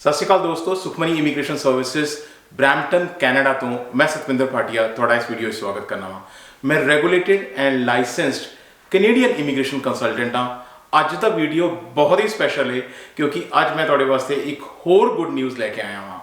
सत श्री अकाल दोस्तों, Sukhmani immigration services Brampton Canada तो मैं सतविंदर भाटिया थोड़ा इस वीडियो स्वागत करना वा। मैं regulated and licensed Canadian immigration consultant हाँ। अज का वीडियो बहुत ही स्पैशल है क्योंकि अज मैं थोड़े वास्ते एक होर गुड न्यूज़ लैके आया हाँ।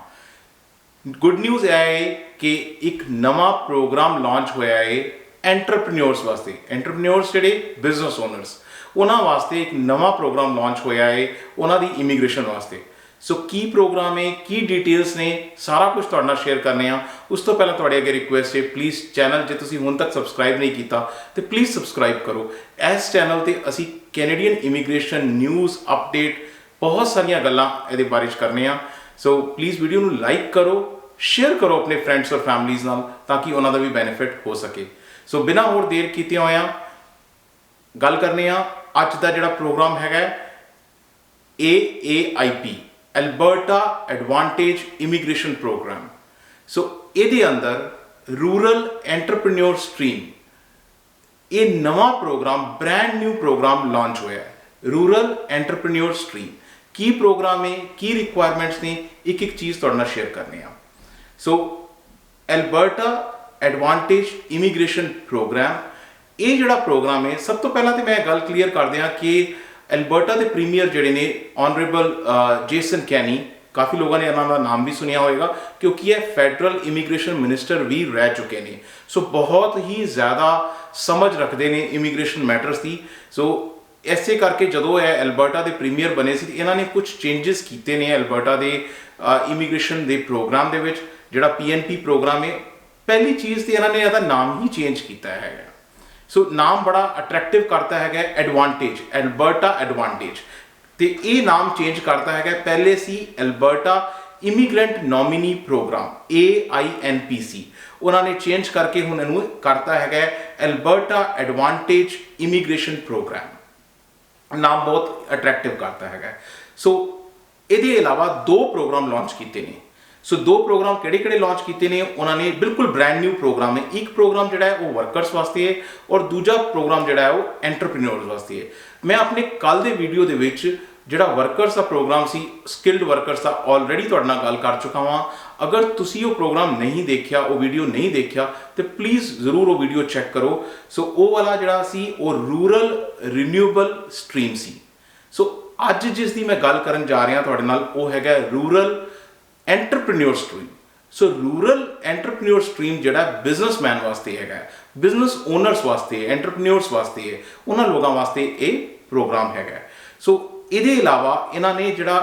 गुड न्यूज़ यह है कि एक नवा प्रोग्राम लॉन्च होया है एंटरप्रेन्योर्स वास्ते। एंटरप्रेन्योर्स जिहड़े बिजनेस ओनर्स उन्हां वास्ते एक नवा प्रोग्राम लॉन्च होया है उन्हां दी इमीग्रेशन वास्ते। सो की प्रोग्राम है, की डिटेल्स ने, सारा कुछ तुहाडे नाल शेयर करने आ। उस तो पहले तुहाडे अगे रिक्वेस्ट है, प्लीज़ चैनल जे तुसीं हुण तक सबसक्राइब नहीं किया तो प्लीज़ सबसक्राइब करो। इस चैनल ते असीं कैनेडियन इमीग्रेशन न्यूज़ अपडेट बहुत सारियां गल्लां इहदे बारे च करने आ। सो प्लीज़ वीडियो नूं लाइक करो, शेयर करो अपने फ्रेंड्स और फैमिलीज़ नाल ताकि उन्हां दा भी बेनिफिट हो सके। सो बिना होर देर कीते होया गल करने आ अज दा जिहड़ा प्रोग्राम हैगा AAIP Alberta advantage immigration program. So ये अंदर रूरल एंटरप्रेन्योर स्ट्रीम ये नवा program brand new program launch होया है। रूरल एंटरप्रेन्योर स्ट्रीम की प्रोग्राम है, की रिक्वायरमेंट्स ने, एक एक चीज़ तुहाडे नाल शेयर करने आ। सो एल्बर्टा एडवांटेज इमीग्रेशन प्रोग्राम ये जिहड़ा प्रोग्राम है, सब तो पहला तो मैं गल क्लीयर कर दियां कि एल्बर्टा के प्रीमियर जिहड़े ने ऑनरेबल जेसन कैनी, काफ़ी लोगों ने इन्हों का नाम भी सुनिया होगा क्योंकि ये फेडरल इमीग्रेशन मिनिस्टर भी रह चुके हैं। सो बहुत ही ज़्यादा समझ रखते हैं इमीग्रेशन मैटर्स की। सो ऐसे करके जदों ये एल्बर्टा के प्रीमियर बने सी इन्होंने कुछ चेंजिस किए हैं एल्बर्टा के इमीग्रेशन के प्रोग्राम के जिहड़ा PNP प्रोग्राम है। पहली चीज़ तो इन्होंने इसका नाम ही चेंज किया है। सो नाम बड़ा अट्रैक्टिव करता है एडवांटेज, एल्बर्टा एडवांटेज, तो ये नाम चेंज करता है। पहले सी Alberta immigrant nominee program AINPC, उन्होंने चेंज करके हुण इहनूं करता है एल्बर्टा एडवांटेज इमीग्रेशन प्रोग्राम। नाम बहुत अट्रैक्टिव करता है। सो ये अलावा दो प्रोग्राम लॉन्च किए हैं। सो दो प्रोग्राम किहड़े लॉन्च किए हैं उन्होंने, बिल्कुल ब्रांड न्यू प्रोग्राम है। एक प्रोग्राम जिहड़ा है वो वर्कर्स वास्ते है और दूजा प्रोग्राम जिहड़ा है वो एंटरप्रेन्योर्स वास्ते है। मैं अपने कल के वीडियो के विच जिहड़ा वर्कर्स का प्रोग्राम सी, स्किल्ड वर्कर्स का ऑलरेडी तुहाडे नाल गल कर चुका हाँ। अगर तुसीं वो प्रोग्राम नहीं देखा, वो वीडियो नहीं देखा तो प्लीज़ जरूर वो वीडियो चैक करो। सो वो वाला जिहड़ा सी वो रूरल रिन्यूएबल स्ट्रीम सी। सो अज जिस दी मैं गल करन जा रहा तुहाडे नाल वो हैगा रूरल एंटरप्रेन्योर स्ट्रीम। सो रूरल एंटरप्रेन्योर स्ट्रीम जिहड़ा बिजनेसमैन वास्ते है, बिजनेस ओनर्स वास्ते है, एंटरप्रेन्योर्स वास्ते है, उन्होंने लोगों वास्ते ये प्रोग्राम है। सो ये अलावा इन्होंने जिहड़ा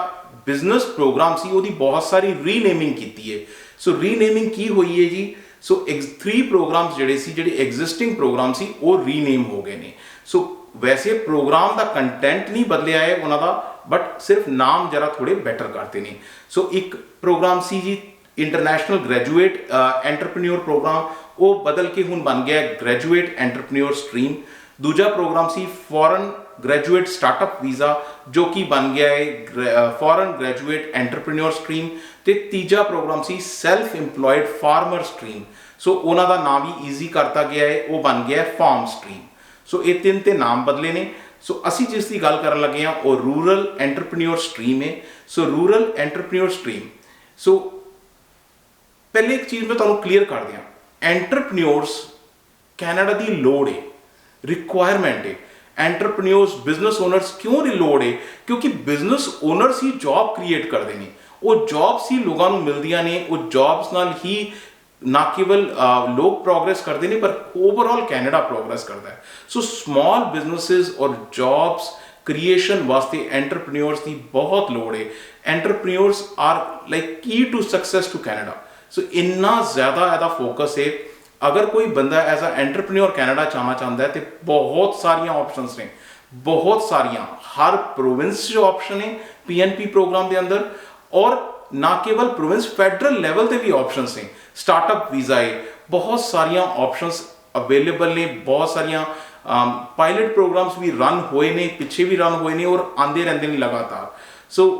बिजनेस प्रोग्राम सी उहदी बहुत सारी रीनेमिंग की है। सो रीनेमिंग की हुई है जी। सो 3 प्रोग्राम्स जिहड़े एग्जिस्टिंग प्रोग्राम सी वो रीनेम हो गए हैं। सो वैसे प्रोग्राम का कंटेंट नहीं बदलिया है उन्हों का, बट सिर्फ नाम जरा थोड़े बेटर करते हैं। सो एक प्रोग्राम सी जी इंटरनेशनल ग्रेजुएट एंटरप्रेन्योर प्रोग्राम, वो बदल के हुण बन गया ग्रेजुएट एंटरप्रेन्योर स्ट्रीम। दूजा प्रोग्राम सी फॉरन ग्रेजुएट स्टार्टअप वीज़ा जो कि बन गया है फॉरन ग्रेजुएट एंटरप्रेन्योर स्ट्रीम। तो तीजा प्रोग्राम सी सैल्फ इंप्लॉयड फार्मर स्ट्रीम। सो उन्हों का नाम ही ईजी करता गया है, वो बन गया है फार्म स्ट्रीम। सो ये 3 ते नाम बदले ने। सो असी जिस की गल कर लगे हैं वो रूरल एंटरप्रेन्योर स्ट्रीम है। सो रूरल एंटरप्रेन्योर स्ट्रीम, सो पहले एक चीज़ मैं तुहानूं क्लीयर कर दियां, एंटरप्रेन्योर्स कैनेडा की लोड़ है, रिक्वायरमेंट है। एंटरप्रेन्योर्स बिजनेस ओनर्स क्यों दी लोड़ है? क्योंकि बिजनेस ओनर्स ही जॉब क्रिएट करते हैं, वो जॉब्स ही लोगों को मिलदियां ने, वो जॉब्स नाल ही ना केवल लोग प्रोग्रेस करते हैं पर ओवरऑल कैनेडा प्रोग्रेस करता है। सो स्मॉल बिजनेसेस और जॉब्स क्रिएशन वास्ते एंटरप्रेन्योर्स की बहुत लोड़ है। एंटरप्रेन्योर्स आर लाइक की टू सक्सेस टू कैनेडा। सो इन्ना ज़्यादा इसका फोकस है। अगर कोई बंदा एज आ एंटरप्रेन्योर कैनेडा चाहना चाहता है तो बहुत सारिया ऑप्शंस ने, बहुत सारिया, हर प्रोविंस जो ऑप्शन है PNP प्रोग्राम के अंदर, और ना केवल प्रोविंस फेडरल लेवल पे भी ऑप्शंस हैं। स्टार्टअप वीज़ा है, बहुत सारिया ऑप्शंस अवेलेबल ने, बहुत सारिया पायलट प्रोग्राम्स भी रन हुए ने, पिछे भी रन हुए ने और आते रहते हैं लगातार। सो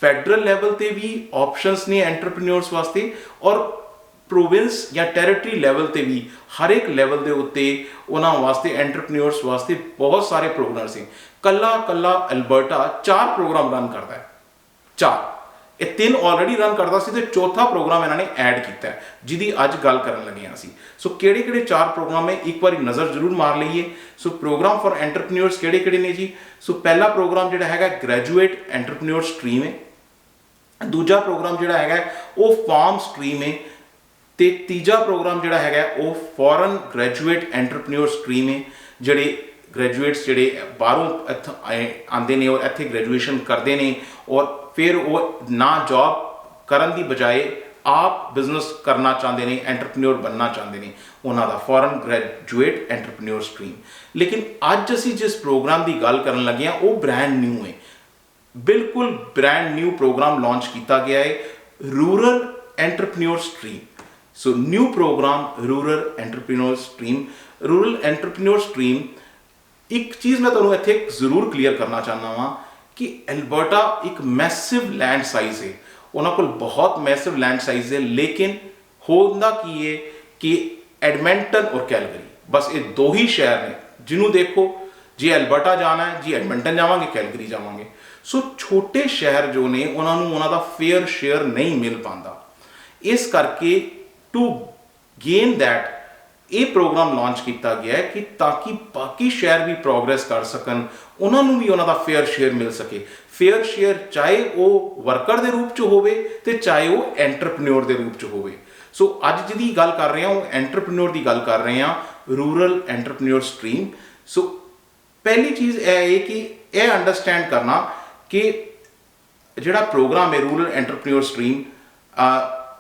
फेडरल लेवल पे भी ऑप्शंस ने एंटरप्रेन्योर्स वास्ते, और प्रोविंस या टैरेटरी लेवल पे भी हर एक लेवल के उत्ते उन्होंने वास्ते एंटरप्रेन्योर्स वास्ते बहुत सारे प्रोग्राम्स हैं। कला एल्बर्टा 4 प्रोग्राम रन करता है, 4। ਇਹ 3 ਆਲਰੇਡੀ ਰਨ ਕਰਦਾ ਸੀ ਤੇ ਚੌਥਾ ਪ੍ਰੋਗਰਾਮ ਇਹਨਾਂ ਨੇ ਐਡ ਕੀਤਾ ਜਿਹਦੀ ਅੱਜ ਗੱਲ ਕਰਨ ਲੱਗੇ ਹਾਂ ਅਸੀਂ। ਸੋ ਕਿਹੜੇ 4 ਪ੍ਰੋਗਰਾਮ ਹੈ ਇੱਕ ਵਾਰੀ ਨਜ਼ਰ ਜ਼ਰੂਰ ਮਾਰ ਲਈਏ। ਸੋ ਪ੍ਰੋਗਰਾਮ ਫॉर ਐਂਟਰਪ੍ਰੀਨਿਓਰਸ ਕਿਹੜੇ ਨੇ ਜੀ? ਸੋ ਪਹਿਲਾ ਪ੍ਰੋਗਰਾਮ ਜਿਹੜਾ ਹੈਗਾ ਗ੍ਰੈਜੂਏਟ ਐਂਟਰਪ੍ਰੀਨਿਓਰ ਸਟਰੀਮ ਹੈ। ਦੂਜਾ ਪ੍ਰੋਗਰਾਮ ਜਿਹੜਾ ਹੈਗਾ ਉਹ ਫਾਰਮ ਸਟਰੀਮ ਹੈ ਤੇ ਤੀਜਾ ਪ੍ਰੋਗਰਾਮ ਜਿਹੜਾ ਹੈਗਾ ਉਹ ਫੋਰਨ ਗ੍ਰੈਜੂਏਟ ਐਂਟਰਪ੍ਰੀਨਿਓਰ ਸਟਰੀਮ ਹੈ। ਜਿਹੜੇ ਗ੍ਰੈਜੂਏਟਸ ਜਿਹੜੇ ਬਾਹਰੋਂ ਇੱਥੇ ਆਉਂਦੇ ਨੇ ਔਰ ਇੱਥੇ ਗ੍ਰੈਜੂਏਸ਼ਨ ਕਰਦੇ ਨੇ ਔਰ ਫਿਰ ਉਹ ਨਾ ਜੌਬ ਕਰਨ ਦੀ ਬਜਾਏ ਆਪ ਬਿਜ਼ਨਸ ਕਰਨਾ ਚਾਹੁੰਦੇ ਨੇ, ਐਂਟਰਪ੍ਰੀਨਿਓਰ ਬਣਨਾ ਚਾਹੁੰਦੇ ਨੇ, ਉਹਨਾਂ ਦਾ ਫੋਰਨ ਗ੍ਰੈਜੂਏਟ ਐਂਟਰਪ੍ਰੀਨਿਓਰ ਸਟਰੀਮ। ਲੇਕਿਨ ਅੱਜ ਅਸੀਂ ਜਿਸ ਪ੍ਰੋਗਰਾਮ ਦੀ ਗੱਲ ਕਰਨ ਲੱਗੇ ਹਾਂ ਉਹ ਬ੍ਰੈਂਡ ਨਿਊ ਹੈ, ਬਿਲਕੁਲ ਬ੍ਰੈਂਡ ਨਿਊ ਪ੍ਰੋਗਰਾਮ ਲਾਂਚ ਕੀਤਾ ਗਿਆ ਹੈ, rural entrepreneur stream. So new program rural entrepreneur stream. Rural entrepreneur stream, ਇੱਕ ਚੀਜ਼ ਮੈਂ ਤੁਹਾਨੂੰ ਇੱਥੇ ਜ਼ਰੂਰ ਕਲੀਅਰ ਕਰਨਾ ਚਾਹੁੰਦਾ ਹਾਂ ਕਿ ਐਲਬਰਟਾ ਇੱਕ ਮੈਸਿਵ ਲੈਂਡ ਸਾਈਜ਼ ਹੈ, ਉਹਨਾਂ ਕੋਲ ਬਹੁਤ ਮੈਸਿਵ ਲੈਂਡ ਸਾਈਜ਼ ਹੈ, ਲੇਕਿਨ ਹੁੰਦਾ ਕੀ ਹੈ ਕਿ ਐਡਮਿੰਟਨ ਔਰ ਕੈਲਗਰੀ, ਬਸ ਇਹ 2 ਹੀ ਸ਼ਹਿਰ ਨੇ ਜਿਹਨੂੰ ਦੇਖੋ, ਜੇ ਐਲਬਰਟਾ ਜਾਣਾ ਹੈ ਜੀ ਐਡਮਿੰਟਨ ਜਾਵਾਂਗੇ, ਕੈਲਗਰੀ ਜਾਵਾਂਗੇ। ਸੋ ਛੋਟੇ ਸ਼ਹਿਰ ਜੋ ਨੇ ਉਹਨਾਂ ਨੂੰ ਉਹਨਾਂ ਦਾ ਫੇਅਰ ਸ਼ੇਅਰ ਨਹੀਂ ਮਿਲ ਪਾਉਂਦਾ। ਇਸ ਕਰਕੇ ਟੂ ਗੇਨ ਦੈਟ ਇਹ ਪ੍ਰੋਗਰਾਮ ਲਾਂਚ ਕੀਤਾ ਗਿਆ ਹੈ ਕਿ ਤਾਂ ਕਿ ਬਾਕੀ ਸ਼ਹਿਰ ਵੀ ਪ੍ਰੋਗਰੈਸ ਕਰ ਸਕਣ, ਉਹਨਾਂ ਨੂੰ ਵੀ ਉਹਨਾਂ ਦਾ ਫੇਅਰ ਸ਼ੇਅਰ ਮਿਲ ਸਕੇ। ਫੇਅਰ ਸ਼ੇਅਰ ਚਾਹੇ ਉਹ ਵਰਕਰ ਦੇ ਰੂਪ 'ਚ ਹੋਵੇ ਤੇ ਚਾਹੇ ਉਹ ਐਂਟਰਪ੍ਰੀਨਿਓਰ ਦੇ ਰੂਪ 'ਚ ਹੋਵੇ। ਸੋ ਅੱਜ ਜਿਹਦੀ ਗੱਲ ਕਰ ਰਹੇ ਹਾਂ ਉਹ ਐਂਟਰਪ੍ਰੀਨਿਓਰ ਦੀ ਗੱਲ ਕਰ ਰਹੇ ਹਾਂ, ਰੂਰਲ ਐਂਟਰਪ੍ਰੀਨਿਓਰ ਸਟਰੀਮ। ਸੋ ਪਹਿਲੀ ਚੀਜ਼ ਇਹ ਹੈ ਕਿ ਇਹ ਅੰਡਰਸਟੈਂਡ ਕਰਨਾ ਕਿ ਜਿਹੜਾ ਪ੍ਰੋਗਰਾਮ ਹੈ ਰੂਰਲ ਐਂਟਰਪ੍ਰੀਨਿਓਰ ਸਟਰੀਮ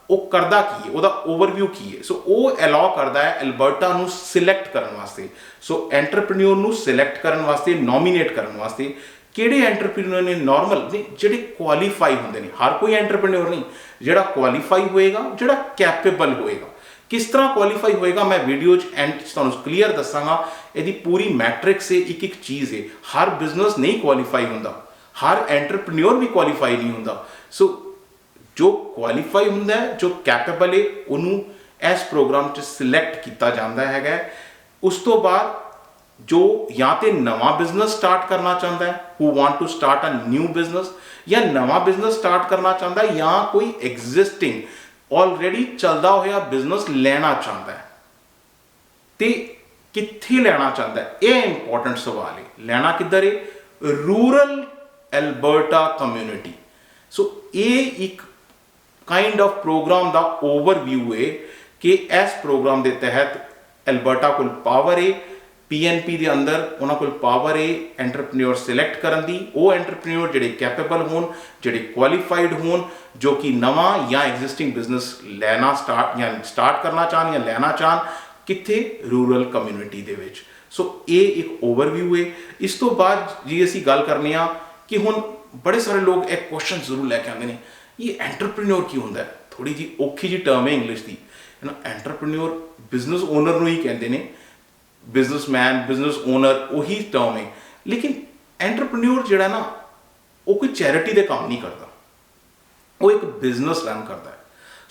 ਉਹ ਕਰਦਾ ਕੀ ਹੈ, ਉਹਦਾ ਓਵਰਵਿਊ ਕੀ ਹੈ। ਸੋ ਉਹ ਅਲਾਉ ਕਰਦਾ ਹੈ ਐਲਬਰਟਾ ਨੂੰ ਸਿਲੈਕਟ ਕਰਨ ਵਾਸਤੇ, ਸੋ ਐਂਟਰਪ੍ਰੀਨਿਓਰ ਨੂੰ ਸਿਲੈਕਟ ਕਰਨ ਵਾਸਤੇ, ਨੋਮੀਨੇਟ ਕਰਨ ਵਾਸਤੇ। ਕਿਹੜੇ ਐਂਟਰਪ੍ਰੀਨਿਓਰ ਨੇ? ਨਾਰਮਲ ਨੇ, ਜਿਹੜੇ ਕੁਆਲੀਫਾਈ ਹੁੰਦੇ ਨੇ। ਹਰ ਕੋਈ ਐਂਟਰਪ੍ਰੀਨਿਓਰ ਨਹੀਂ, ਜਿਹੜਾ ਕੁਆਲੀਫਾਈ ਹੋਏਗਾ, ਜਿਹੜਾ ਕੈਪੇਬਲ ਹੋਏਗਾ। ਕਿਸ ਤਰ੍ਹਾਂ ਕੁਆਲੀਫਾਈ ਹੋਏਗਾ ਮੈਂ ਵੀਡੀਓ 'ਚ ਐਂਡ 'ਚ ਤੁਹਾਨੂੰ ਕਲੀਅਰ ਦੱਸਾਂਗਾ। ਇਹਦੀ ਪੂਰੀ ਮੈਟ੍ਰਿਕਸ ਹੈ, ਇੱਕ ਚੀਜ਼ ਹੈ। ਹਰ ਬਿਜ਼ਨਸ ਨਹੀਂ ਕੁਆਲੀਫਾਈ ਹੁੰਦਾ, ਹਰ ਐਂਟਰਪ੍ਰੀਨਿਓਰ ਵੀ ਕੁਆਲੀਫਾਈ ਨਹੀਂ ਹੁੰਦਾ। ਸੋ ਜੋ ਕੁਆਲੀਫਾਈ ਹੁੰਦਾ ਹੈ, ਜੋ ਕੈਪੇਬਲ ਹੈ, ਉਹਨੂੰ ਇਸ ਪ੍ਰੋਗਰਾਮ 'ਚ ਸਿਲੈਕਟ ਕੀਤਾ ਜਾਂਦਾ ਹੈਗਾ। ਉਸ ਤੋਂ ਬਾਅਦ ਜੋ ਜਾਂ ਤੇ ਨਵਾਂ ਬਿਜ਼ਨਸ ਸਟਾਰਟ ਕਰਨਾ ਚਾਹੁੰਦਾ ਹੈ, who want to start a new business, ਜਾਂ ਨਵਾਂ ਬਿਜ਼ਨਸ ਸਟਾਰਟ ਕਰਨਾ ਚਾਹੁੰਦਾ ਹੈ, ਜਾਂ ਕੋਈ ਐਗਜ਼ਿਸਟਿੰਗ ਆਲਰੇਡੀ ਚੱਲਦਾ ਹੋਇਆ ਬਿਜ਼ਨਸ ਲੈਣਾ ਚਾਹੁੰਦਾ ਹੈ। ਤੇ ਕਿੱਥੇ ਲੈਣਾ ਚਾਹੁੰਦਾ ਹੈ, ਇਹ ਇੰਪੋਰਟੈਂਟ ਸਵਾਲ ਹੈ। ਲੈਣਾ ਕਿੱਧਰ ਹੈ? Rural Alberta community. ਸੋ ਇਹ ਇੱਕ ਕਾइंड ऑफ प्रोग्राम का ओवरव्यू है कि इस प्रोग्राम के तहत एलबर्टा को पावर है, PNP के अंदर उन्होंने को पावर है एंटरप्रेन्योर सिलैक्ट करने की। वो एंटरप्रेन्योर जोड़े कैपेबल होन, जोड़े क्वालीफाइड होन, जो कि नवा या एग्जिस्टिंग बिजनेस लेना स्टार्ट करना चाहन या लेना चाहन, कित्थे? रूरल कम्यूनिटी दे विच। सो ये एक ओवरव्यू है। इस तो बाद जी असी गल करने कि हुण बड़े सारे लोग एक क्वेश्चन जरूर लैके आते हैं, ये एंटरप्रेन्योर की होंदा है? थोड़ी जी औखी जी टर्म है इंग्लिश की, है ना। एंटरप्रेन्योर बिजनेस ओनर नूं ही कहते हैं, बिजनेसमैन, बिजनेस ओनर वही टर्म है। लेकिन एंटरप्रेन्योर जिहड़ा ना वो कोई चैरिटी दे काम नहीं करता, वो एक बिजनेस रन करता है।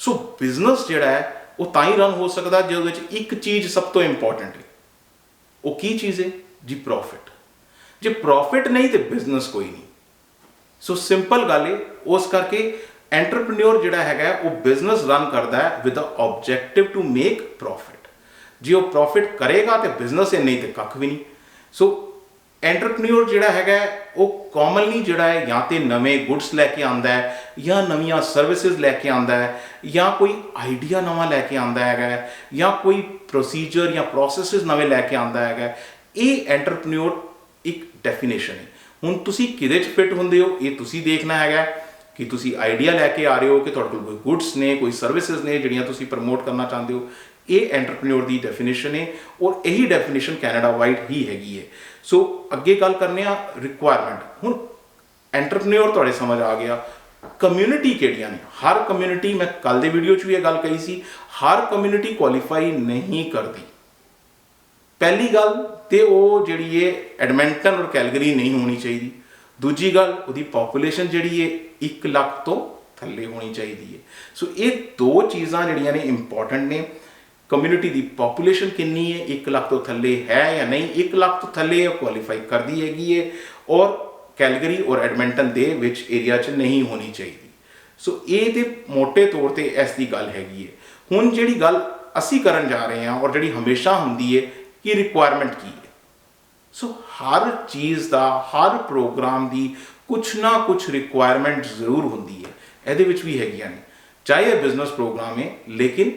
सो बिजनेस जिहड़ा है वो तां ही रन हो सकता जिहदे विच एक चीज़ सब तो इंपॉर्टेंट है। वो की चीज़ है जी? प्रॉफिट। जे प्रॉफिट नहीं तो बिजनेस कोई नहीं। सो सिंपल गल है। उस करके एंटरप्रेन्योर जिहड़ा हैगा वो बिजनेस रन करता है with the objective to make profit. जे वो प्रॉफिट करेगा तो बिजनेस है, नहीं तो कख भी नहीं। सो एंटरप्रेन्योर जिहड़ा हैगा वो कॉमनली जिहड़ा है या तो नवे गुड्स लैके आंदा है, या नवीं सर्विसेज लैके आंदा है, या कोई आइडिया नवा लैके आंदा है, या कोई प्रोसीजर या प्रोसैसेस नवे लैके आंदा है। ये एंटरप्रेन्योर एक डेफिनेशन है। हुण तुसीं किहदे च फिट हुंदे हो ये तुसीं देखना है कि तुसीं आइडिया लैके आ रहे हो कि तुहाडे कोल कोई गुड्स ने, कोई सर्विसेज ने जिहड़ियां तुसीं प्रमोट करना चाहते हो। ये एंटरप्रेन्योर की डेफिनेशन है और यही डेफिनेशन कैनेडा वाइड ही हैगी है। सो अगे गल करने रिक्वायरमेंट। हुण एंटरप्रेन्योर तुहाडे समझ आ गया। कम्यूनिटी किहड़ियां ने? हर कम्यूनिटी, मैं कल दे वीडियो च भी यह गल कही सी, हर कम्यूनिटी क्वालीफाई नहीं करती। पहली गल तो वो जिहड़ी है एडमिंटन और कैलगरी नहीं होनी चाहिए। दूजी गल उसकी पॉपूलेशन जिहड़ी है 1 लाख तो थल्ले होनी चाहिए है। सो ये 2 चीज़ां जिहड़ियां ने इंपॉर्टेंट ने। कम्यूनिटी की पॉपूलेशन कितनी है, 1 लाख तो थल्ले है या नहीं, 1 लाख तो थल्ले क्वालीफाई करती हैगी है, और कैलगरी और एडमिंटन दे विच एरिया च नहीं होनी चाहिए। ਸੋ ਇਹ ਤੇ ਮੋٹے ਤੌਰ ਤੇ ਇਸ ਦੀ ਗੱਲ ਹੈਗੀ ਹੈ। ਹੁਣ ਜਿਹੜੀ ਗੱਲ ਅਸੀਂ ਕਰਨ ਜਾ ਰਹੇ ਹਾਂ ਔਰ ਜਿਹੜੀ ਹਮੇਸ਼ਾ ਹੁੰਦੀ ਹੈ ਕਿ ਰਿਕੁਆਇਰਮੈਂਟ ਕੀ ਹੈ। ਸੋ ਹਰ ਚੀਜ਼ ਦਾ, ਹਰ ਪ੍ਰੋਗਰਾਮ ਦੀ ਕੁਛ ਨਾ ਕੁਛ ਰਿਕੁਆਇਰਮੈਂਟ ਜ਼ਰੂਰ ਹੁੰਦੀ ਹੈ। ਇਹਦੇ ਵਿੱਚ ਵੀ ਹੈਗੀਆਂ ਨੇ, ਚਾਹੇ ਇਹ ਬਿਜ਼ਨਸ ਪ੍ਰੋਗਰਾਮ ਹੈ ਲੇਕਿਨ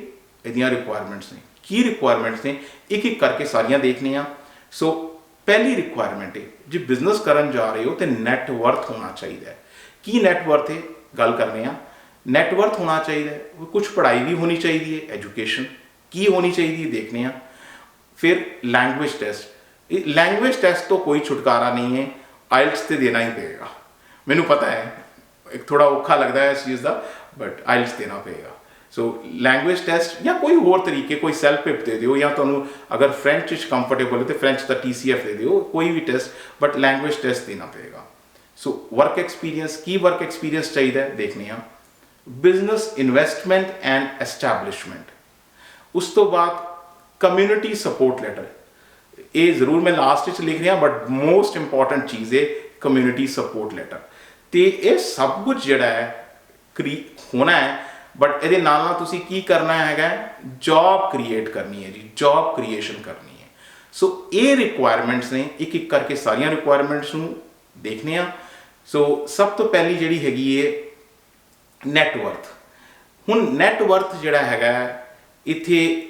ਇਹਦੀਆਂ ਰਿਕੁਆਇਰਮੈਂਟਸ ਨੇ। ਕੀ ਰਿਕੁਆਇਰਮੈਂਟਸ ਨੇ ਇੱਕ ਇੱਕ ਕਰਕੇ ਸਾਰੀਆਂ ਦੇਖਦੇ ਹਾਂ। ਸੋ ਪਹਿਲੀ ਰਿਕੁਆਇਰਮੈਂਟ ਹੈ, ਜੇ ਬਿਜ਼ਨਸ ਕਰਨ ਜਾ ਰਹੇ ਹੋ ਤੇ ਨੈਟ ਵਰਥ ਹੋਣਾ ਚਾਹੀਦਾ ਹੈ। ਕੀ ਨੈਟ ਵਰਥ ਹੈ ਗੱਲ ਕਰਨੇ ਆ। ਨੈਟ ਵਰਥ ਹੋਣਾ ਚਾਹੀਦਾ ਹੈ, ਕੁਛ ਪੜ੍ਹਾਈ ਵੀ ਹੋਣੀ ਚਾਹੀਦੀ ਹੈ, ਐਜੂਕੇਸ਼ਨ ਕੀ ਹੋਣੀ ਚਾਹੀਦੀ ਹੈ ਦੇਖਦੇ ਹਾਂ। ਫਿਰ ਲੈਂਗੁਏਜ ਟੈਸਟ, ਲੈਂਗੁਏਜ ਟੈਸਟ ਤੋਂ ਕੋਈ ਛੁਟਕਾਰਾ ਨਹੀਂ ਹੈ, ਆਇਲਟਸ ਤੇ ਦੇਣਾ ਹੀ ਪਏਗਾ। ਮੈਨੂੰ ਪਤਾ ਹੈ ਇੱਕ ਥੋੜਾ ਔਖਾ ਲੱਗਦਾ ਹੈ ਇਸ ਚੀਜ਼ ਦਾ, ਬਟ ਆਇਲਟਸ ਦੇਣਾ ਪਏਗਾ। ਸੋ ਲੈਂਗੁਏਜ ਟੈਸਟ ਜਾਂ ਕੋਈ ਹੋਰ ਤਰੀਕੇ, ਕੋਈ ਸੈਲਫ ਪਿਪ ਦੇ ਦਿਓ, ਜਾਂ ਤੁਹਾਨੂੰ ਅਗਰ ਫਰੈਂਚ 'ਚ ਕੰਫਰਟੇਬਲ ਹੈ ਤੇ ਫਰੈਂਚ ਦਾ TCF ਦੇ ਦਿਓ, ਕੋਈ ਵੀ ਟੈਸਟ, ਬਟ ਲੈਂਗੁਏਜ ਟੈਸਟ ਦੇਣਾ ਪਏਗਾ। ਸੋ ਵਰਕ ਐਕਸਪੀਰੀਅੰਸ, ਕੀ ਵਰਕ ਐਕਸਪੀਰੀਅੰਸ ਚਾਹੀਦਾ ਹੈ ਦੇਖਦੇ ਹਾਂ। ਬਿਜ਼ਨਸ ਇਨਵੈਸਟਮੈਂਟ ਐਂਡ ਐਸਟੈਬਲਿਸ਼ਮੈਂਟ, ਉਸ ਤੋਂ ਬਾਅਦ ਕਮਿਊਨਿਟੀ ਸਪੋਰਟ ਲੈਟਰ। ਇਹ ਜ਼ਰੂਰ ਮੈਂ ਲਾਸਟ ਵਿੱਚ ਲਿਖ ਰਿਹਾ, ਬਟ ਮੋਸਟ ਇੰਪੋਰਟੈਂਟ ਚੀਜ਼ ਹੈ ਕਮਿਊਨਿਟੀ ਸਪੋਰਟ ਲੈਟਰ। ਤੇ ਇਹ ਸਭ ਕੁਝ ਜਿਹੜਾ ਹੈ ਹੋਣਾ ਹੈ, ਬਟ ਇਹਦੇ ਨਾਲ ਨਾਲ ਤੁਸੀਂ ਕੀ ਕਰਨਾ ਹੈਗਾ, ਜੌਬ ਕ੍ਰੀਏਟ ਕਰਨੀ ਹੈ ਜੀ, ਜੌਬ ਕ੍ਰੀਏਸ਼ਨ ਕਰਨੀ ਹੈ। ਸੋ ਇਹ ਰਿਕੁਆਇਰਮੈਂਟਸ ਨੇ, ਇੱਕ ਇੱਕ ਕਰਕੇ ਸਾਰੀਆਂ ਰਿਕੁਆਇਰਮੈਂਟਸ ਨੂੰ ਦੇਖਦੇ ਹਾਂ। ਸੋ ਸਭ ਤੋਂ ਪਹਿਲੀ ਜਿਹੜੀ ਹੈਗੀ ਹੈ ਨੈਟਵਰਥ। ਹੁਣ ਨੈਟਵਰਥ ਜਿਹੜਾ ਹੈਗਾ ਇੱਥੇ,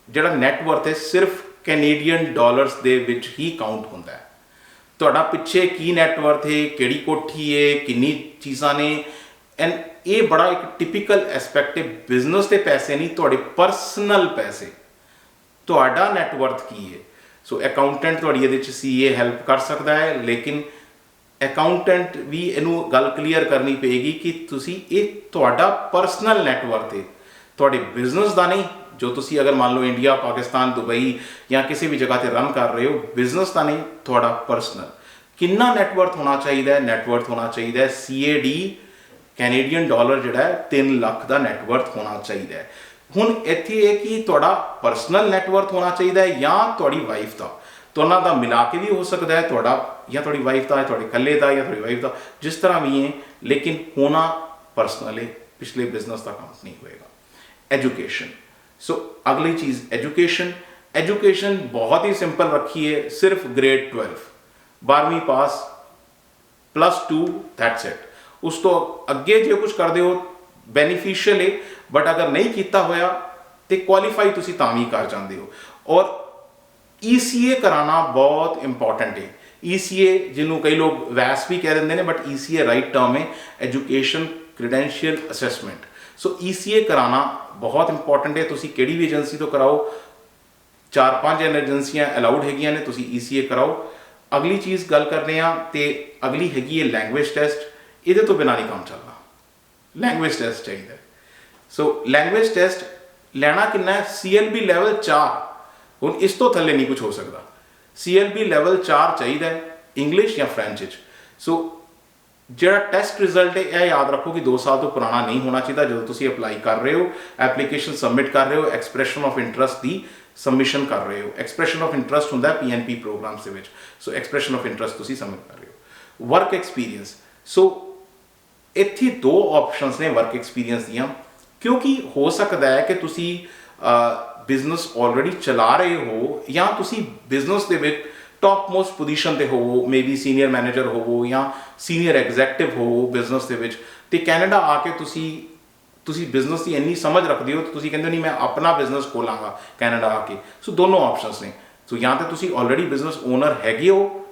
ਜਿਹੜਾ ਨੈਟਵਰਥ ਹੈ ਸਿਰਫ ਕੈਨੇਡੀਅਨ ਡਾਲਰਸ ਦੇ ਵਿੱਚ ਹੀ ਕਾਊਂਟ ਹੁੰਦਾ ਹੈ। ਤੁਹਾਡਾ ਪਿੱਛੇ ਕੀ ਨੈਟਵਰਥ ਹੈ, ਕਿਹੜੀ ਕੋਠੀ ਹੈ, ਕਿੰਨੀ ਚੀਜ਼ਾਂ ਨੇ, ਐਂਡ ਇਹ ਬੜਾ ਇੱਕ ਟਿਪੀਕਲ ਐਸਪੈਕਟ ਹੈ। ਬਿਜ਼ਨਸ ਦੇ ਪੈਸੇ ਨਹੀਂ, ਤੁਹਾਡੇ ਪਰਸਨਲ ਪੈਸੇ, ਤੁਹਾਡਾ ਨੈਟਵਰਥ ਕੀ ਹੈ। ਸੋ ਅਕਾਊਂਟੈਂਟ ਤੁਹਾਡੀ ਇਹਦੇ 'ਚ CA ਹੈਲਪ ਕਰ ਸਕਦਾ ਹੈ, ਲੇਕਿਨ ਅਕਾਊਂਟੈਂਟ ਵੀ ਇਹਨੂੰ ਗੱਲ ਕਲੀਅਰ ਕਰਨੀ ਪਏਗੀ ਕਿ ਤੁਸੀਂ ਇਹ ਤੁਹਾਡਾ ਪਰਸਨਲ ਨੈਟਵਰਥ ਹੈ, ਤੁਹਾਡੇ ਬਿਜ਼ਨਸ ਦਾ ਨਹੀਂ। ਜੋ ਤੁਸੀਂ ਅਗਰ ਮੰਨ ਲਓ ਇੰਡੀਆ, ਪਾਕਿਸਤਾਨ, ਦੁਬਈ ਜਾਂ ਕਿਸੇ ਵੀ ਜਗ੍ਹਾ ਤੇ ਰਨ ਕਰ ਰਹੇ ਹੋ, ਬਿਜ਼ਨਸ ਦਾ ਨਹੀਂ, ਤੁਹਾਡਾ ਪਰਸਨਲ। ਕਿੰਨਾ ਨੈਟਵਰਥ ਹੋਣਾ ਚਾਹੀਦਾ ਹੈ? ਨੈਟਵਰਥ ਹੋਣਾ ਚਾਹੀਦਾ ਹੈ CAD ਕੈਨੇਡੀਅਨ ਡਾਲਰ ਜਿਹੜਾ ਹੈ 3 ਲੱਖ ਦਾ ਨੈਟਵਰਥ ਹੋਣਾ ਚਾਹੀਦਾ ਹੈ। ਹੁਣ ਇੱਥੇ ਇਹ ਕਿ ਤੁਹਾਡਾ ਪਰਸਨਲ ਨੈਟਵਰਥ ਹੋਣਾ ਚਾਹੀਦਾ ਹੈ ਜਾਂ ਤੁਹਾਡੀ ਵਾਈਫ ਦਾ, ਦੋਨਾਂ ਦਾ ਮਿਲਾ ਕੇ ਵੀ ਹੋ ਸਕਦਾ ਹੈ, ਤੁਹਾਡਾ ਜਾਂ ਤੁਹਾਡੀ ਵਾਈਫ ਦਾ, ਤੁਹਾਡੇ ਇਕੱਲੇ ਦਾ ਜਾਂ ਤੁਹਾਡੀ ਵਾਈਫ ਦਾ, ਜਿਸ ਤਰ੍ਹਾਂ ਵੀ ਹੈ, ਲੇਕਿਨ ਹੋਣਾ ਪਰਸਨਲ ਹੈ, ਪਿਛਲੇ ਬਿਜ਼ਨਸ ਦਾ ਕਾਊਂਟ ਨਹੀਂ ਹੋਏਗਾ। ਐਜੂਕੇਸ਼ਨ, ਸੋ ਅਗਲੀ ਚੀਜ਼ ਐਜੂਕੇਸ਼ਨ। ਐਜੂਕੇਸ਼ਨ ਬਹੁਤ ਹੀ ਸਿੰਪਲ ਰੱਖੀ ਹੈ, ਸਿਰਫ ਗ੍ਰੇਡ 12, 12ਵੀਂ ਪਾਸ, +2, ਦੈਟਸ ਇਟ। ਉਸ ਤੋਂ ਅੱਗੇ ਜੇ ਕੁਝ ਕਰਦੇ ਹੋ ਬੈਨੀਫੀਸ਼ੀਅਲ ਹੈ, ਬਟ ਅਗਰ ਨਹੀਂ ਕੀਤਾ ਹੋਇਆ ਤੇ ਕੁਆਲੀਫਾਈ ਤੁਸੀਂ ਤਾਂ ਵੀ ਕਰ ਜਾਂਦੇ ਹੋ। ਔਰ ECA ਕਰਾਉਣਾ ਬਹੁਤ ਇੰਪੋਰਟੈਂਟ ਹੈ। ECA ਜਿਹਨੂੰ ਕਈ ਲੋਕ ਵੈਸ ਵੀ ਕਹਿ ਦਿੰਦੇ ਨੇ, ਬਟ ECA ਰਾਈਟ ਟਰਮ ਹੈ, ਐਜੂਕੇਸ਼ਨ ਕ੍ਰੈਡੈਂਸ਼ੀਅਲ ਅਸੈਸਮੈਂਟ। ਸੋ ECA ਕਰਾਉਣਾ ਬਹੁਤ ਇੰਪੋਰਟੈਂਟ ਹੈ। ਤੁਸੀਂ ਕਿਹੜੀ ਵੀ ਏਜੰਸੀ ਤੋਂ ਕਰਾਓ, 4-5 ਏਜੰਸੀਆਂ ਅਲਾਉਡ ਹੈਗੀਆਂ ਨੇ, ਤੁਸੀਂ ECA ਕਰਾਓ। ਅਗਲੀ ਚੀਜ਼ ਗੱਲ ਕਰਦੇ ਹਾਂ ਤੇ ਅਗਲੀ ਹੈਗੀ ਹੈ ਲੈਂਗੁਏਜ ਟੈਸਟ। ਇਹਦੇ ਤੋਂ ਬਿਨਾਂ ਨਹੀਂ ਕੰਮ ਚੱਲਣਾ, ਲੈਂਗੁਏਜ ਟੈਸਟ ਚਾਹੀਦਾ। ਸੋ ਲੈਂਗੁਏਜ ਟੈਸਟ ਲੈਣਾ ਕਿੰਨਾ ਹੈ? CLB level 4। ਹੁਣ ਇਸ ਤੋਂ ਥੱਲੇ ਨਹੀਂ ਕੁਝ ਹੋ ਸਕਦਾ। CLB ਲੈਵਲ 4 ਚਾਹੀਦਾ ਹੈ, ਇੰਗਲਿਸ਼ ਜਾਂ ਫਰੈਂਚ ਵਿੱਚ। ਸੋ ਜਿਹੜਾ ਟੈਸਟ ਰਿਜ਼ਲਟ ਹੈ ਇਹ ਯਾਦ ਰੱਖੋ ਕਿ 2 ਸਾਲ ਤੋਂ ਪੁਰਾਣਾ ਨਹੀਂ ਹੋਣਾ ਚਾਹੀਦਾ। ਜਦੋਂ ਤੁਸੀਂ ਅਪਲਾਈ ਕਰ ਰਹੇ ਹੋ, ਐਪਲੀਕੇਸ਼ਨ ਸਬਮਿਟ ਕਰ ਰਹੇ ਹੋ, expression of interest the submission ਕਰ ਰਹੇ ਹੋ। ਐਕਸਪ੍ਰੈਸ਼ਨ ਆਫ ਇੰਟਰਸਟ ਹੁੰਦਾ PNP ਪ੍ਰੋਗਰਾਮਸ ਦੇ ਵਿੱਚ। ਸੋ ਐਕਸਪ੍ਰੈਸ਼ਨ ਆਫ ਇੰਟਰਸਟ ਤੁਸੀਂ ਸਬਮਿਟ ਕਰ ਰਹੇ ਹੋ। ਵਰਕ ਐਕਸਪੀਰੀਅੰਸ, ਸੋ ਇੱਥੇ 2 ਆਪਸ਼ਨਸ ਨੇ ਵਰਕ ਐਕਸਪੀਰੀਅੰਸ ਦੀਆਂ, ਕਿਉਂਕਿ ਹੋ ਸਕਦਾ ਹੈ ਕਿ ਤੁਸੀਂ ਬਿਜ਼ਨਸ ਆਲਰੇਡੀ ਚਲਾ ਰਹੇ ਹੋ ਜਾਂ ਤੁਸੀਂ ਬਿਜ਼ਨਸ ਦੇ ਵਿੱਚ ਟੌਪ ਮੋਸਟ ਪੋਜੀਸ਼ਨ ਤੇ ਹੋਵੋ, ਮੇਬੀ ਸੀਨੀਅਰ ਮੈਨੇਜਰ ਹੋਵੋ ਜਾਂ ਸੀਨੀਅਰ ਐਗਜ਼ੈਕਟਿਵ ਹੋਵੋ ਬਿਜ਼ਨਸ ਦੇ ਵਿੱਚ, ਤੇ ਕੈਨੇਡਾ ਆ ਕੇ ਤੁਸੀਂ ਬਿਜ਼ਨਸ ਦੀ ਇੰਨੀ ਸਮਝ ਰੱਖਦੇ ਹੋ ਤੇ ਤੁਸੀਂ ਕਹਿੰਦੇ ਹੋ ਨਹੀਂ ਮੈਂ ਆਪਣਾ ਬਿਜ਼ਨਸ ਖੋਲਾਂਗਾ ਕੈਨੇਡਾ ਆ ਕੇ। ਸੋ ਦੋਨੋਂ ਆਪਸ਼ਨਸ ਨੇ। ਸੋ ਜਾਂ ਤਾਂ ਤੁਸੀਂ ਆਲਰੇਡੀ ਬਿਜ਼ਨਸ ਓਨਰ ਹੈਗੇ ਹੋ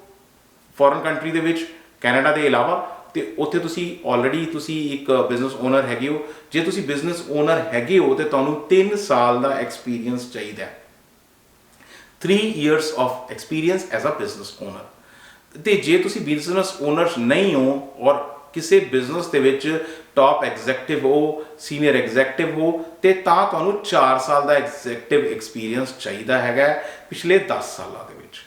ਫੋਰਨ ਕੰਟਰੀ ਦੇ ਵਿੱਚ, ਕੈਨੇਡਾ ਦੇ ਇਲਾਵਾ, ਤੇ ਉੱਥੇ ਤੁਸੀਂ ਆਲਰੇਡੀ ਇੱਕ ਬਿਜ਼ਨਸ ਓਨਰ ਹੈਗੇ ਹੋ। ਜੇ ਤੁਸੀਂ ਬਿਜ਼ਨਸ ਓਨਰ ਹੈਗੇ ਹੋ ਤੇ ਤੁਹਾਨੂੰ 3 ਸਾਲ ਦਾ ਐਕਸਪੀਰੀਅੰਸ ਚਾਹੀਦਾ ਹੈ, 3 years of experience as a business owner. ਤੇ ਜੇ ਤੁਸੀਂ ਬਿਜ਼ਨਸ ਓਨਰਸ ਨਹੀਂ ਹੋ ਔਰ ਕਿਸੇ ਬਿਜ਼ਨਸ ਦੇ ਵਿੱਚ ਟੌਪ ਐਗਜ਼ੈਕਟਿਵ ਹੋ, ਸੀਨੀਅਰ ਐਗਜ਼ੈਕਟਿਵ ਹੋ, ਤੇ ਤਾਂ ਤੁਹਾਨੂੰ 4 ਸਾਲ ਦਾ ਐਗਜ਼ੈਕਟਿਵ ਐਕਸਪੀਰੀਅੰਸ ਚਾਹੀਦਾ ਹੈਗਾ ਪਿਛਲੇ 10 ਸਾਲਾਂ ਦੇ ਵਿੱਚ।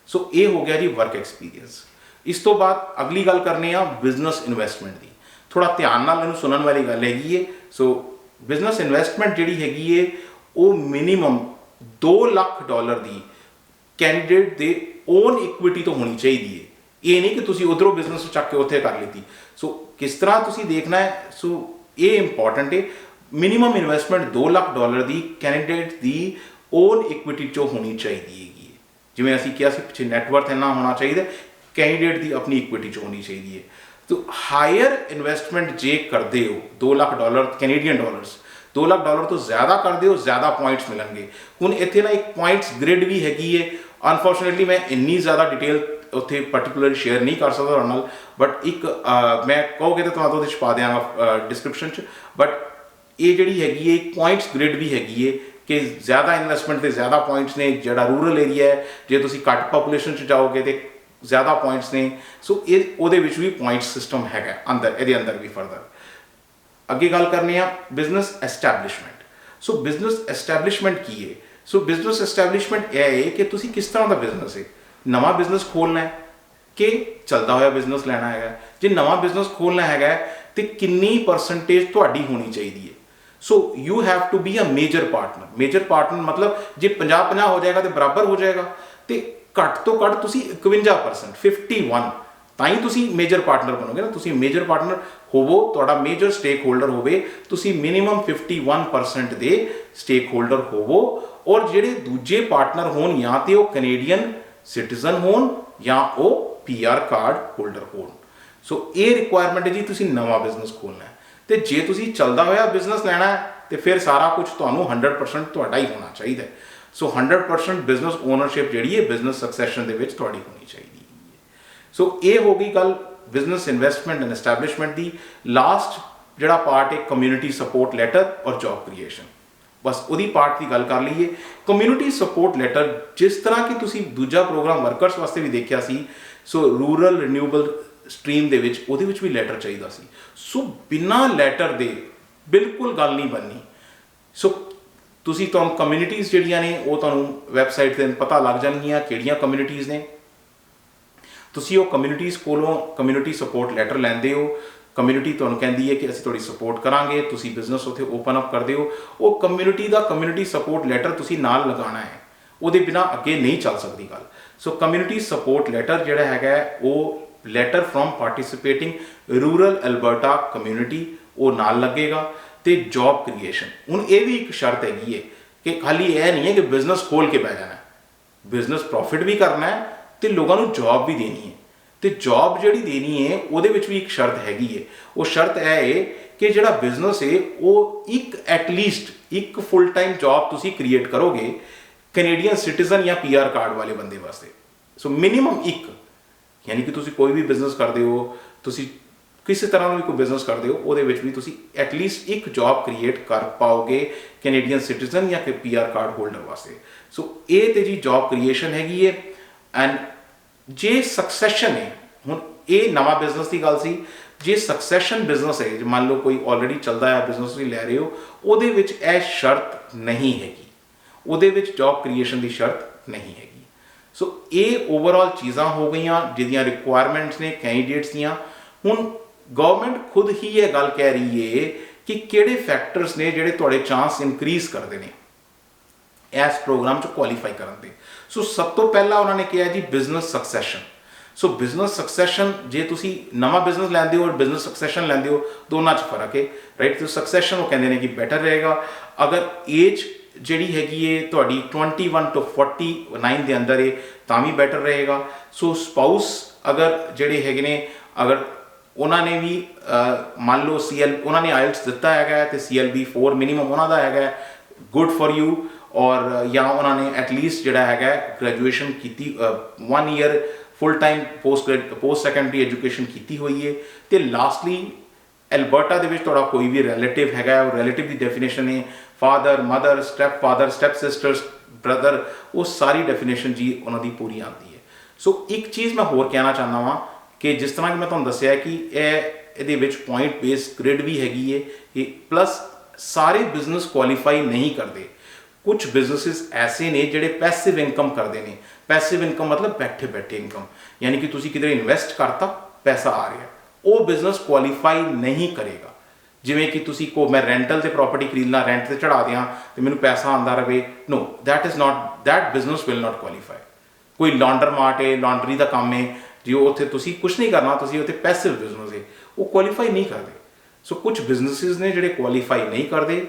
ਸੋ ਇਹ ਹੋ ਗਿਆ ਜੀ ਵਰਕ ਐਕਸਪੀਰੀਅੰਸ। ਇਸ ਤੋਂ ਬਾਅਦ ਅਗਲੀ ਗੱਲ ਕਰਨੀ ਆ ਬਿਜ਼ਨਸ ਇਨਵੈਸਟਮੈਂਟ ਦੀ। ਥੋੜਾ ਧਿਆਨ ਨਾਲ ਇਹਨੂੰ ਸੁਣਨ ਵਾਲੀ ਗੱਲ ਹੈਗੀ ਹੈ। ਸੋ ਬਿਜ਼ਨਸ ਇਨਵੈਸਟਮੈਂਟ ਜਿਹੜੀ ਹੈਗੀ ਹੈ ਉਹ ਮਿਨੀਮਮ $2 ਲੱਖ ਦੀ ਕੈਂਡੀਡੇਟ ਦੇ ਓਨ ਇਕੁਇਟੀ ਤੋਂ ਹੋਣੀ ਚਾਹੀਦੀ ਹੈ। ये नहीं कि तुसी उधरों बिजनेस चक के उत्थे कर लीती। सो किस तरह तुसी देखना है, सो ये इंपॉर्टेंट है। मिनिमम इन्वेस्टमेंट $2 लाख की कैंਡੀਡੇਟ की ओन इक्विटी चो होनी चाहिए हैगी। जिवें असीं किहा सी पिछे नैटवर्थ इन्ना होना चाहिए, कैंਡੀਡੇਟ की अपनी इक्विटी चो होनी चाहिए। तो हायर इन्वेस्टमेंट जे करते हो $2 लाख कैनेडियन डॉलर्स, $2 लाख तो ज़्यादा करते हो ज़्यादा पॉइंट्स मिलेंगे। हुण इत्थे ना एक पॉइंट्स ग्रिड भी हैगी है। अनफॉर्चुनेटली मैं इन्नी ज़्यादा डिटेल उत्थे पर्टिकुलरली शेयर नहीं कर सकता तुहाडे नाल, बट एक मैं कहोगे तो तुहानूं ਉਹਦੇ 'ਚ ਪਾ ਦਿਆਂਗਾ डिस्क्रिप्शन 'ਚ। बट ये जिहड़ी हैगी है एक पॉइंट्स ग्रिड भी हैगी है कि ज़्यादा इन्वेस्टमेंट ते ज़्यादा पॉइंट्स ने। जिहड़ा रूरल एरिया है, जे तुसीं घट पॉपूलेशन 'ਚ जाओगे तो ज़्यादा पॉइंट्स ने। सो ये ਉਹਦੇ ਵਿੱਚ भी पॉइंट्स सिस्टम हैगा अंदर, ਇਹਦੇ अंदर भी फर्दर अगे गल करने आ business establishment. So business establishment की है? सो बिजनेस एस्टैब्लिशमेंट यह है कि तुसीं किस तरह का बिजनेस है, नवा बिजनेस खोलना है कि चलता हुआ बिजनेस लेना है। जे नवा बिजनेस खोलना है तो कितनी परसेंटेज तुहाडी होनी चाहिए है। So you have to be a major partner. Major partner मतलब जे 50-50 हो जाएगा तो बराबर हो जाएगा, तो घट तो घट तुसीं 51% 51 ताई तुसीं मेजर पार्टनर बनोगे ना। तुसीं मेजर पार्टनर होवो, तुहाडा मेजर स्टेक होल्डर होवे, तुसीं मिनिमम 51% दे स्टेक होल्डर होवो। और जिहड़े दूजे पार्टनर होण या तो वो कैनेडियन सिटीजन होण या वो PR कार्ड होल्डर होण। सो ये रिक्वायरमेंट है जी तुसीं नवा बिजनेस खोलना है। तो जे तुसीं चलदा होया बिजनेस लेना है तो फिर सारा कुछ तुहानूं 100% तुहाडा ही होना चाहिए। सो 100% बिजनेस ओनरशिप जिहड़ी है बिजनेस सक्सैशन दे विच तुहाडी होनी चाहिए। सो ये हो गई गल बिजनेस इन्वेस्टमेंट एंड एस्टैब्लिशमेंट की। लास्ट जिहड़ा पार्ट है कम्यूनिटी सपोर्ट लैटर और जॉब क्रिएशन, बस उहदी पार्ट की गल कर लीए। कम्यूनिटी सपोर्ट लैटर जिस तरह की तुसीं दूजा प्रोग्राम वर्कर्स वास्ते भी देखिया सी, सो रूरल रिन्यूएबल स्ट्रीम दे विच उहदे विच भी लैटर चाहिदा सी। सो बिना लैटर दे बिल्कुल गल नहीं बननी। सो तुसीं तुहानूं कम्यूनिटीज़ जिहड़ियां ने वो तुहानूं वैबसाइट ते पता लग जाणगियां किहड़ियां कम्यूनिटीज़ ने। तुसीं वो कम्यूनिटीज़ कोलों कम्यूनिटी सपोर्ट लैटर लैंदे हो। कम्यूनिटी तुहानूं कहंदी है कि असीं तुहाडी सपोर्ट करांगे, तुसीं बिजनेस उत्थे ओपन अप करदे हो। वो कम्यूनिटी दा कम्यूनिटी सपोर्ट लैटर तुसीं नाल लगाना है, ਉਹਦੇ बिना अगे नहीं चल सकती गल। सो कम्यूनिटी सपोर्ट लैटर जिहड़ा हैगा वो letter from participating rural Alberta community वो नाल लगेगा। तो जॉब क्रिएशन हुण ये भी एक शर्त हैगी है कि खाली यह नहीं है कि बिजनेस खोल के बह जाना है, बिजनेस प्रॉफिट भी करना है तो लोगों को जॉब भी देनी है। तो जॉब जिहड़ी देनी है ਉਹਦੇ ਵਿੱਚ भी एक शर्त हैगी है। वो शर्त यह है कि जिहड़ा बिजनेस है वो एक एटलीस्ट एक फुल टाइम जॉब तुसीं क्रिएट करोगे कैनेडियन सिटीजन या PR कार्ड वाले बंदे वास्ते। सो मिनिमम एक, यानी कि तुसीं कोई भी बिजनेस करते हो, तुसीं किसी तरह का भी कोई बिजनेस करते हो, ਉਹਦੇ ਵਿੱਚ भी तुसीं एटलीस्ट एक जॉब क्रिएट कर पाओगे कैनेडियन सिटीजन या PR कार्ड होल्डर वास्ते। सो ये तो जी जॉब क्रिएशन हैगी है। एंड जे सक्सैशन है, हुण ये नवा बिजनेस की गल सी, जे सक्सैशन बिजनेस है, जो मान लो कोई ऑलरेडी चलता है बिजनेस तुसीं लै रहे हो, ਉਹਦੇ ਵਿੱਚ ਇਹ शर्त नहीं हैगी, ਉਹਦੇ ਵਿੱਚ जॉब क्रिएशन की शर्त नहीं हैगी। सो ये ओवरऑल चीज़ां हो गई जिहदियां रिक्वायरमेंट्स ने कैंਡੀਡੇਟਸ दियां। हुण गवर्नमेंट खुद ही ये गल कह रही है कि किहड़े फैक्टर्स ने जिहड़े तुहाडे चांस इनक्रीज करते हैं इस प्रोग्राम च क्वालीफाई करन दे। सो सब तो पहला उन्होंने कहा जी बिजनेस सक्सैशन। सो बिजनेस सक्सैशन जे तुसी नवा बिजनेस लैंदे हो और बिजनेस सक्सैशन लैंदे हो, दोनों च फर्क है, राइट। तो सक्सैशन वो कहते हैं कि बेटर रहेगा अगर एज जिहड़ी हैगी है तुहाडी 21 to 49 के अंदर है तां भी बेटर रहेगा। सो स्पाउस अगर जिहड़े हैगे ने अगर उन्होंने भी मान लो उन्होंने IELTS दिता है तो CLB 4 मिनिमम उन्होंने है, गुड फॉर यू। और या उन्होंने एटलीस्ट जिहड़ा है ग्रैजुएशन की 1 year full time post secondary education की हुई है। तो लास्टली एल्बर्टा दे विच तुहाडा कोई भी रिलेटिव है, रिलेटिव की डेफिनेशन है father mother step father step sisters brother, वो सारी डेफिनेशन जी उन्होंने पूरी आती है। सो एक चीज़ मैं होर कहना चाहना वा कि जिस तरह कि मैं तुहानूं दस्सिया कि ये पॉइंट बेस्ड ग्रिड भी हैगी है कि प्लस सारे बिजनेस क्वालीफाई नहीं करते। कुछ बिजनेसिस ऐसे ने जिहड़े पैसिव इनकम करते हैं। पैसिव इनकम मतलब बैठे बैठे इनकम, यानी कि तुसीं किधर इन्वेस्ट करता पैसा आ रहा है, वो बिजनेस क्वालीफाई नहीं करेगा। जिवें कि तुसीं को मैं रेंटल से प्रॉपर्टी खरीदना, रेंट से चढ़ा दियाँ तो मैनूं पैसा आंदा रहे, know that is not, that business will not qualify. कोई लॉन्डर मार्ट है, लॉन्ड्री का काम है, जो उत्थे तुसी कुछ नहीं करना, तुसी उत्थे पैसिव बिजनेस है, वो क्वालीफाई नहीं करते। सो कुछ बिजनेसिस ने ਜਿਹੜੇ क्वालीफाई नहीं करते।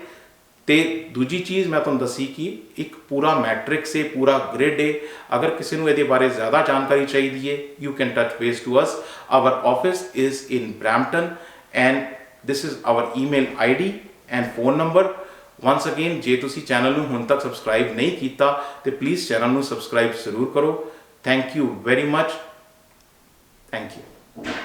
तो दूजी चीज़ मैं तुहानूं दसी कि एक पूरा मैट्रिक्स है, पूरा ग्रिड है। अगर किसी को ये बारे ज़्यादा जानकारी चाहिए है, you can touch base to us. Our office is in Brampton and this is our email ID and phone number. Once again, जे तुसी चैनल नूं हुण तक सबसक्राइब नहीं किया तो प्लीज़ चैनल नूं सबसक्राइब जरूर करो। Thank you very much. Thank you.